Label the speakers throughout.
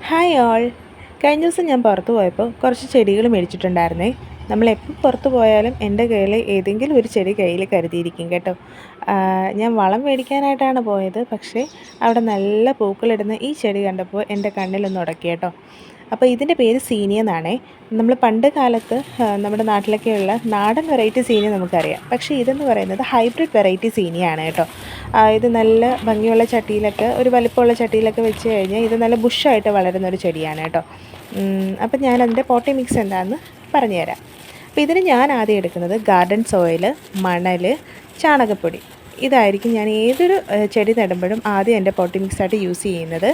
Speaker 1: Hi all. കഴിഞ്ഞ ദിവസം ഞാൻ പുറത്ത് പോയപ്പോൾ കുറച്ച് ചെടികൾ മേടിച്ചിട്ടുണ്ടായിരുന്നേ. നമ്മളെപ്പോൾ പുറത്ത് പോയാലും എൻ്റെ കയ്യിൽ ഏതെങ്കിലും ഒരു ചെടി കയ്യിൽ കരുതിയിരിക്കും കേട്ടോ. ഞാൻ വളം മേടിക്കാനായിട്ടാണ് പോയത്, പക്ഷേ അവിടെ നല്ല പൂക്കളിടുന്ന ഈ ചെടി കണ്ടപ്പോൾ എൻ്റെ കണ്ണിലൊന്ന് ഉടക്കി കേട്ടോ. അപ്പോൾ ഇതിൻ്റെ പേര് സീനിയ എന്നാണേ. നമ്മൾ പണ്ട് കാലത്ത് നമ്മുടെ നാട്ടിലൊക്കെയുള്ള നാടൻ വെറൈറ്റി സീനിയ നമുക്കറിയാം, പക്ഷേ ഇതെന്ന് പറയുന്നത് ഹൈബ്രിഡ് വെറൈറ്റി സീനിയാണ് കേട്ടോ. ഇത് നല്ല ഭംഗിയുള്ള ചട്ടിയിലൊക്കെ, ഒരു വലിപ്പമുള്ള ചട്ടിയിലൊക്കെ വെച്ച് കഴിഞ്ഞാൽ ഇത് നല്ല ബുഷായിട്ട് വളരുന്ന ഒരു ചെടിയാണ് കേട്ടോ. അപ്പം ഞാനതിൻ്റെ പോട്ടി മിക്സ് എന്താണെന്ന് പറഞ്ഞുതരാം. അപ്പോൾ ഇതിന് ഞാൻ ആദ്യം എടുക്കുന്നത് ഗാർഡൻ സോയിൽ, മണൽ, ചാണകപ്പൊടി. ഇതായിരിക്കും ഞാൻ ഏതൊരു ചെടി നടുമ്പോഴും ആദ്യം എൻ്റെ പോട്ടി മിക്സായിട്ട് യൂസ് ചെയ്യുന്നത്.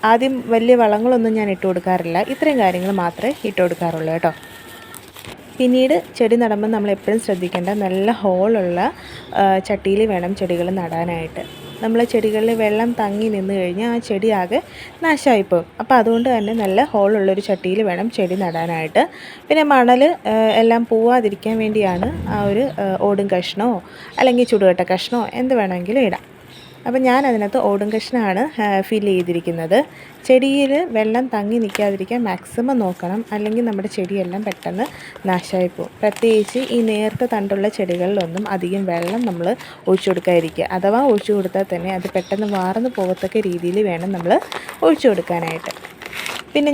Speaker 1: ആദ്യം വലിയ വളങ്ങളൊന്നും ഞാൻ ഇട്ട് കൊടുക്കാറില്ല, ഇത്രയും കാര്യങ്ങൾ മാത്രമേ ഇട്ട് കൊടുക്കാറുള്ളൂ കേട്ടോ. പിന്നീട് ചെടി നടുമ്പോൾ നമ്മൾ എപ്പോഴും ശ്രദ്ധിക്കേണ്ട നല്ല ഹോളുള്ള ചട്ടിയിൽ വേണം ചെടികൾ നടാനായിട്ട്. നമ്മൾ ചെടികളിൽ വെള്ളം തങ്ങി നിന്ന് കഴിഞ്ഞാൽ ആ ചെടി ആകെ നാശമായിപ്പോകും. അപ്പോൾ അതുകൊണ്ട് തന്നെ നല്ല ഹോളുള്ളൊരു ചട്ടിയിൽ വേണം ചെടി നടാനായിട്ട്. പിന്നെ മണൽ എല്ലാം പോവാതിരിക്കാൻ വേണ്ടിയാണ് ആ ഒരു ഓടും കഷ്ണമോ അല്ലെങ്കിൽ ചുടുകട്ട കഷ്ണമോ എന്ത് വേണമെങ്കിലും ഇടാം. അപ്പം ഞാൻ അതിനകത്ത് ഓടും കഷ്ണമാണ് ഫില്ല് ചെയ്തിരിക്കുന്നത്. ചെടിയിൽ വെള്ളം തങ്ങി നിൽക്കാതിരിക്കാൻ മാക്സിമം നോക്കണം, അല്ലെങ്കിൽ നമ്മുടെ ചെടിയെല്ലാം പെട്ടെന്ന് നാശമായി പോകും. പ്രത്യേകിച്ച് ഈ നേർത്ത തണ്ടുള്ള ചെടികളിലൊന്നും അധികം വെള്ളം നമ്മൾ ഒഴിച്ചു കൊടുക്കാതിരിക്കുക. അഥവാ ഒഴിച്ചു കൊടുത്താൽ തന്നെ അത് പെട്ടെന്ന് വാർന്നു പോകത്തക്ക രീതിയിൽ വേണം നമ്മൾ ഒഴിച്ചു കൊടുക്കാനായിട്ട്. പിന്നെ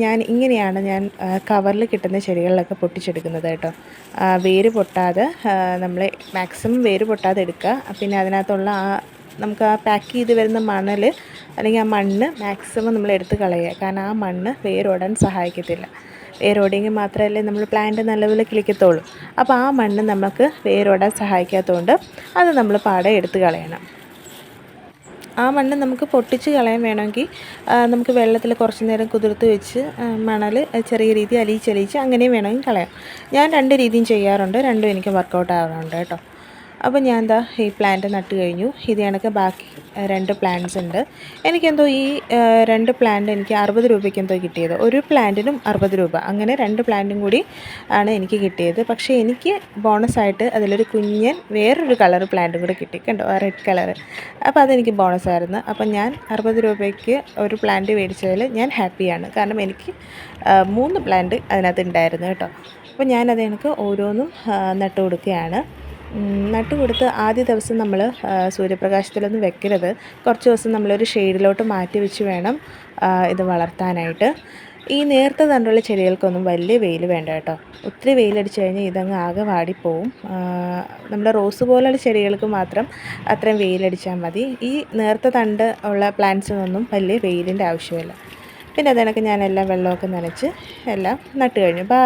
Speaker 1: ഞാൻ ഇങ്ങനെയാണ് കവറിൽ കിട്ടുന്ന ചെടികളിലൊക്കെ പൊട്ടിച്ചെടുക്കുന്നത് കേട്ടോ. വേര് പൊട്ടാതെ നമ്മൾ മാക്സിമം വേര് പൊട്ടാതെ എടുക്കുക. പിന്നെ അതിനകത്തുള്ള നമുക്ക് ആ പാക്ക് ചെയ്ത് വരുന്ന മണൽ അല്ലെങ്കിൽ ആ മണ്ണ് മാക്സിമം നമ്മൾ എടുത്ത് കളയുക. കാരണം ആ മണ്ണ് വേരോടാൻ സഹായിക്കത്തില്ല. വേരോടിയെങ്കിൽ മാത്രമല്ലേ നമ്മൾ പ്ലാന്റ് നല്ലപോലെ കിളിക്കത്തുള്ളൂ. അപ്പോൾ ആ മണ്ണ് നമുക്ക് വേരോടാൻ സഹായിക്കാത്തതുകൊണ്ട് അത് നമ്മൾ പാടെ എടുത്ത് കളയണം. ആ മണ്ണ് നമുക്ക് പൊട്ടിച്ച് കളയാൻ വേണമെങ്കിൽ നമുക്ക് വെള്ളത്തിൽ കുറച്ച് നേരം കുതിർത്ത് വെച്ച് മണൽ ചെറിയ രീതി അലിയിച്ചലിയിച്ച് അങ്ങനെയും വേണമെങ്കിൽ കളയാം. ഞാൻ രണ്ട് രീതിയും ചെയ്യാറുണ്ട്, രണ്ടും എനിക്ക് വർക്കൗട്ട് ആവാറുണ്ട് കേട്ടോ. അപ്പോൾ ഞാൻ ഈ പ്ലാന്റ് നട്ട് കഴിഞ്ഞു. ഇത് കണക്ക് ബാക്കി 2 പ്ലാന്റ്സ് ഉണ്ട്. എനിക്കെന്തോ ഈ 2 പ്ലാന്റ് എനിക്ക് 60 രൂപയ്ക്ക് എന്തോ കിട്ടിയത്. ഒരു പ്ലാന്റിനും 60 രൂപ, അങ്ങനെ 2 പ്ലാന്റും കൂടി ആണ് എനിക്ക് കിട്ടിയത്. പക്ഷേ എനിക്ക് ബോണസായിട്ട് അതിലൊരു കുഞ്ഞൻ വേറൊരു കളർ പ്ലാന്റും കൂടി കിട്ടി, കണ്ടോ, റെഡ് കളർ. അപ്പോൾ അതെനിക്ക് ബോണസായിരുന്നു. അപ്പം ഞാൻ 60 രൂപയ്ക്ക് ഒരു പ്ലാന്റ് മേടിച്ചതിൽ ഞാൻ ഹാപ്പിയാണ്. കാരണം എനിക്ക് 3 പ്ലാന്റ് അതിനകത്ത് ഉണ്ടായിരുന്നു കേട്ടോ. അപ്പോൾ ഞാനത് എനിക്ക് ഓരോന്നും നട്ട് കൊടുക്കുകയാണ്. നട്ട് കൊടുത്ത് ആദ്യ ദിവസം നമ്മൾ സൂര്യപ്രകാശത്തിലൊന്നും വെക്കരുത്. കുറച്ച് ദിവസം നമ്മളൊരു ഷെയ്ഡിലോട്ട് മാറ്റി വെച്ച് വേണം ഇത് വളർത്താനായിട്ട്. ഈ നേർത്ത തണ്ടുള്ള ചെടികൾക്കൊന്നും വലിയ വെയിൽ വേണ്ട കേട്ടോ. ഒത്തിരി വെയിലടിച്ച് കഴിഞ്ഞാൽ ഇതങ്ങ് ആകെ വാടിപ്പോവും. നമ്മുടെ റോസ് പോലുള്ള ചെടികൾക്ക് മാത്രം അത്രയും വെയിലടിച്ചാൽ മതി. ഈ നേർത്ത തണ്ട് ഉള്ള പ്ലാന്റ്സിനൊന്നും വലിയ വെയിലിൻ്റെ ആവശ്യമില്ല. പിന്നെ അതിനൊക്കെ ഞാനെല്ലാം വെള്ളമൊക്കെ നനച്ച് എല്ലാം നട്ട് കഴിഞ്ഞു. ബൈ.